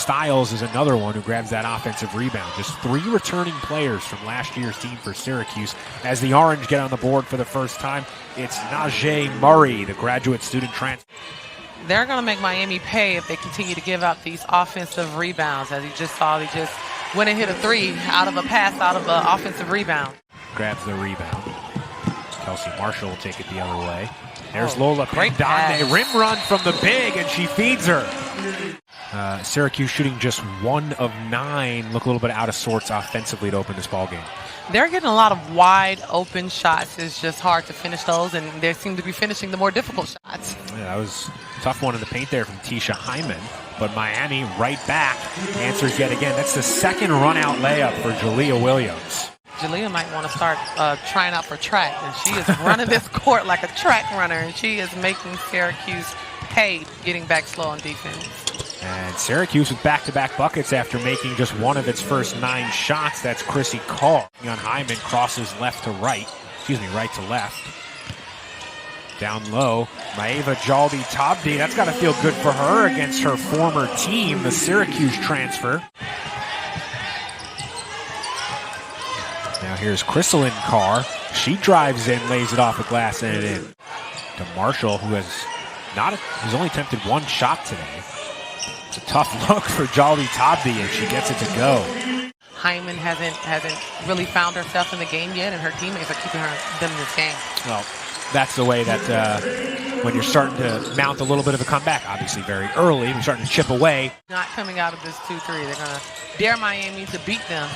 Styles is another one who grabs that offensive rebound. Just 3 returning players from last year's team for Syracuse. As the Orange get on the board for the first time, it's Naje Murray, the graduate student transfer. They're going to make Miami pay if they continue to give out these offensive rebounds. As you just saw, they just went and hit a 3 out of a pass, out of an offensive rebound. Grabs the rebound. Kelsey Marshall will take it the other way. There's Lola Pendande, rim run from the big, and she feeds her. Syracuse shooting just 1 of 9. Look a little bit out of sorts offensively to open this ball game. They're getting a lot of wide open shots. It's just hard to finish those, and they seem to be finishing the more difficult shots. Yeah, that was a tough one in the paint there from Teisha Hyman. But Miami right back answers yet again. That's the second run-out layup for Jalea Williams. Jalea might want to start trying out for track, and she is running this court like a track runner, and she is making Syracuse pay getting back slow on defense. And Syracuse with back-to-back buckets after making just one of its first 9 shots. That's Chrissy Carr. On Hyman crosses left to right. Excuse me, right to left. Down low, Maeva Djaldi-Tabdi. That's got to feel good for her against her former team, the Syracuse transfer. Now here's Christianna Carr. She drives in, lays it off the glass, and it in. To Marshall, who has only attempted 1 shot today. It's a tough look for Djaldi-Tabdi, and she gets it to go. Hyman hasn't really found herself in the game yet, and her teammates are keeping them in this game. Well, that's the way that when you're starting to mount a little bit of a comeback, obviously very early, you're starting to chip away. Not coming out of this 2-3. They're going to dare Miami to beat them.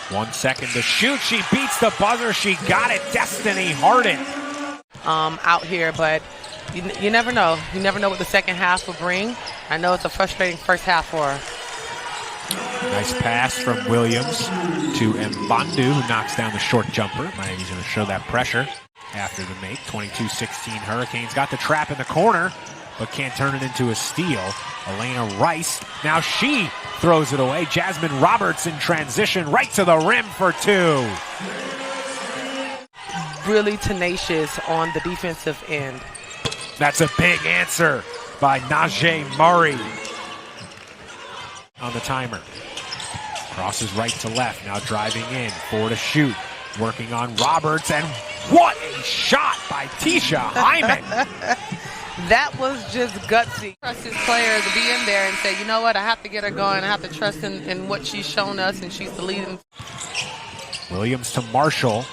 1 second to shoot. She beats the buzzer. She got it. Destiny Harden. Out here, but you never know. You never know what the second half will bring. I know it's a frustrating first half for her. Nice pass from Williams to Pendande, who knocks down the short jumper. Miami's going to show that pressure after the make. 22-16 Hurricanes got the trap in the corner, but can't turn it into a steal. Elena Rice, now she throws it away. Jasmine Roberts in transition right to the rim for 2. Really tenacious on the defensive end. That's a big answer by Naje Murray on the timer. Crosses right to left, now driving in, 4 to shoot. Working on Roberts, and what a shot by Teisha Hyman. That was just gutsy. Trust his player to be in there and say, you know what, I have to get her going. I have to trust in what she's shown us, and she's the leading. Williams to Marshall.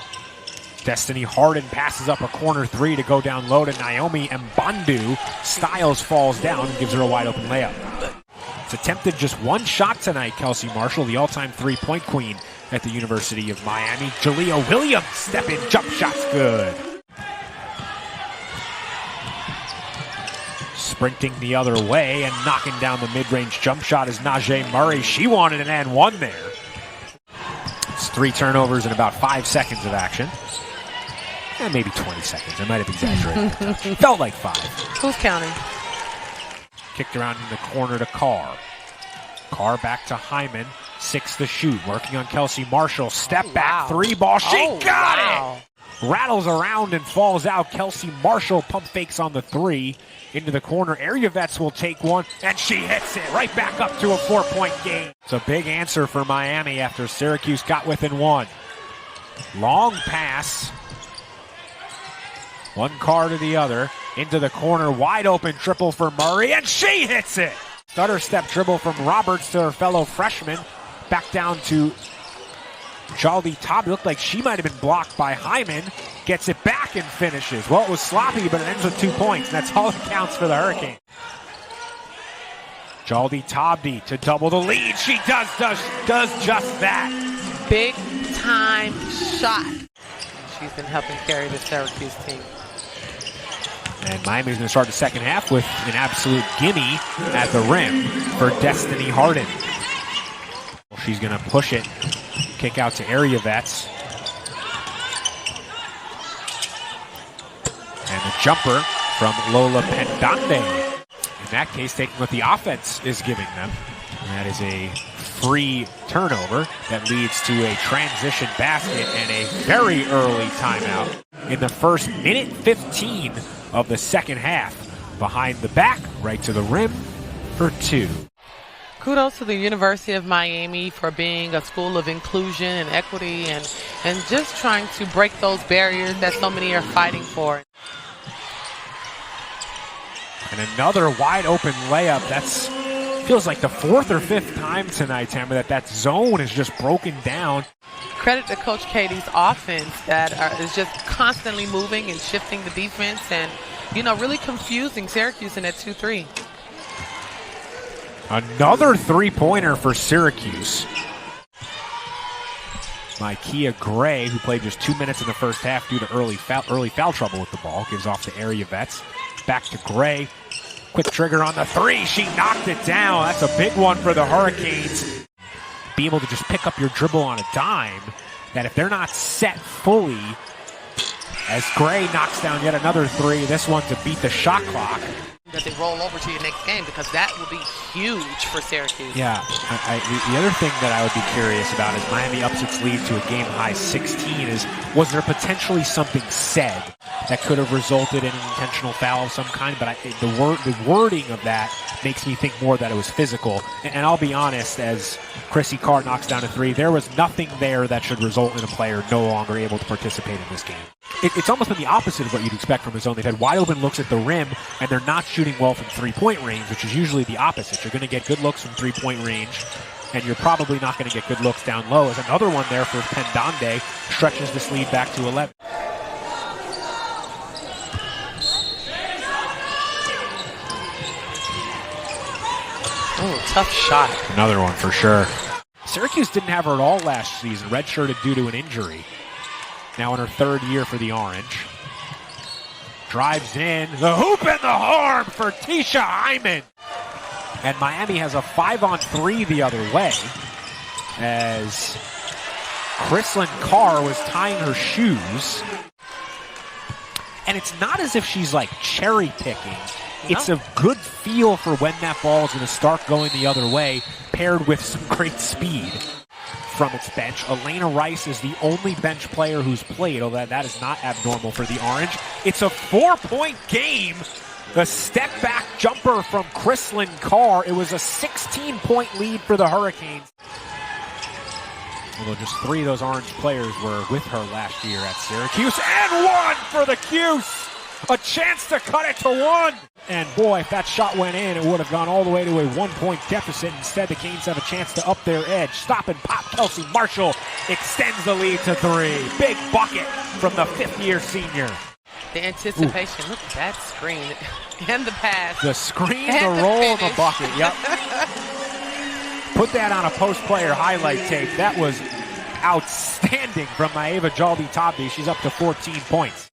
Destiny Harden passes up a corner 3 to go down low to Naomi Pendande. Styles falls down and gives her a wide open layup. It's attempted just 1 shot tonight, Kelsey Marshall, the all-time 3-point queen at the University of Miami. Jalea Williams, step-in jump shot's good. Sprinting the other way and knocking down the mid-range jump shot is Naje Murray. She wanted an and 1 there. It's 3 turnovers in about 5 seconds of action. Maybe 20 seconds. I might have exaggerated. Felt like 5. Who's counting? Kicked around in the corner to Carr. Carr back to Hyman. 6 to shoot. Working on Kelsey Marshall. Step back 3 ball. She got it! Rattles around and falls out. Kelsey Marshall pump fakes on the 3. Into the corner. Area Vets will take 1. And she hits it right back up to a 4-point game. It's a big answer for Miami after Syracuse got within 1. Long pass. 1 Carr to the other. Into the corner. Wide open triple for Murray. And she hits it! Stutter step dribble from Roberts to her fellow freshman. Back down to Djaldi-Tabdi. Looked like she might have been blocked by Hyman. Gets it back and finishes. Well, it was sloppy, but it ends with 2 points. And that's all that counts for the Hurricanes. Djaldi-Tabdi to double the lead. She does just that. Big time shot. She's been helping carry the Syracuse team. And Miami's going to start the second half with an absolute gimme at the rim for Destiny Harden. Well, she's going to push it. Kick out to Area Vets. And the jumper from Lola Pendande. In that case, taking what the offense is giving them. And that is a free turnover that leads to a transition basket and a very early timeout in the first minute 15 of the second half. Behind the back, right to the rim for 2. Kudos to the University of Miami for being a school of inclusion and equity and just trying to break those barriers that so many are fighting for. And another wide open layup. That's feels like the fourth or fifth time tonight, Tamara, that zone is just broken down. Credit to Coach Katie's offense that is just constantly moving and shifting the defense and, really confusing Syracuse in that 2-3. Another three-pointer for Syracuse. Micaiah Gray, who played just 2 minutes in the first half due to early foul trouble with the ball, gives off the area vets. Back to Gray. Quick trigger on the three. She knocked it down. That's a big one for the Hurricanes. Be able to just pick up your dribble on a dime, that if they're not set fully, as Gray knocks down yet another three, this one to beat the shot clock. That they roll over to your next game, because that will be huge for Syracuse. Yeah, the other thing that I would be curious about is Miami ups its lead to a game-high 16 was there potentially something said that could have resulted in an intentional foul of some kind, but the wording of that makes me think more that it was physical. And I'll be honest, as Chrissy Carr knocks down a three, there was nothing there that should result in a player no longer able to participate in this game. It's almost been the opposite of what you'd expect from a zone. They've had wide open looks at the rim, and they're not shooting well from three-point range, which is usually the opposite. You're going to get good looks from three-point range, and you're probably not going to get good looks down low. As another one there for Pendande stretches this lead back to 11. Oh, tough shot. Another one for sure. Syracuse didn't have her at all last season, redshirted due to an injury. Now in her third year for the Orange. Drives in, the hoop and the horn for Teisha Hyman. And Miami has a 5-on-3 the other way, as Christianna Carr was tying her shoes. And it's not as if she's like cherry picking. It's a good feel for when that ball is going to start going the other way, paired with some great speed from its bench. Elena Rice is the only bench player who's played, although that is not abnormal for the Orange. It's a 4-point game. The step-back jumper from Christianna Carr. It was a 16-point lead for the Hurricanes. Although just 3 of those Orange players were with her last year at Syracuse. And one for the Cuse! A chance to cut it to 1. And boy, if that shot went in, it would have gone all the way to a 1-point deficit. Instead, the Canes have a chance to up their edge. Stop and pop. Kelsey Marshall extends the lead to 3. Big bucket from the 5th-year senior. The anticipation. Ooh. Look at that screen. And the pass. The screen, the roll, and the bucket. Yep. Put that on a post-player highlight tape. That was outstanding from Maeva Djaldi-Tabdi. She's up to 14 points.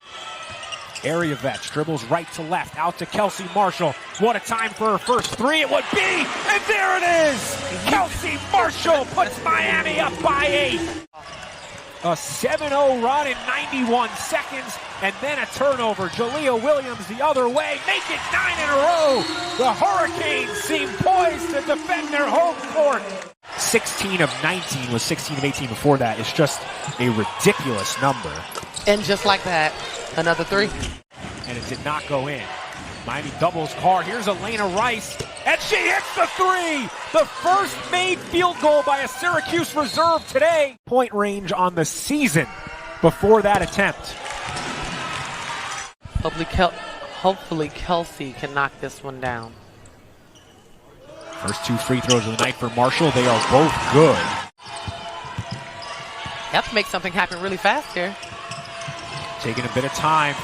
Area vets, dribbles right to left, out to Kelsey Marshall. What a time for her first 3 it would be, and there it is! Kelsey Marshall puts Miami up by 8. A 7-0 run in 91 seconds, and then a turnover. Jalea Williams the other way, make it 9 in a row. The Hurricanes seem poised to defend their home court. 16 of 19 was 16 of 18 before that. It's just a ridiculous number. And just like that, another 3. And it did not go in. Miami doubles Carr. Here's Elena Rice. And she hits the 3! The first made field goal by a Syracuse reserve today. Point range on the season before that attempt. Hopefully Kelsey can knock this one down. First 2 free throws of the night for Marshall. They are both good. You have to make something happen really fast here. Taking a bit of time.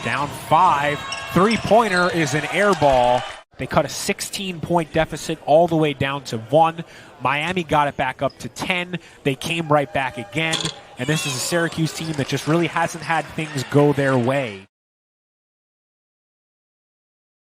Down 5. 3-pointer is an air ball. They cut a 16-point deficit all the way down to 1. Miami got it back up to 10. They came right back again. And this is a Syracuse team that just really hasn't had things go their way.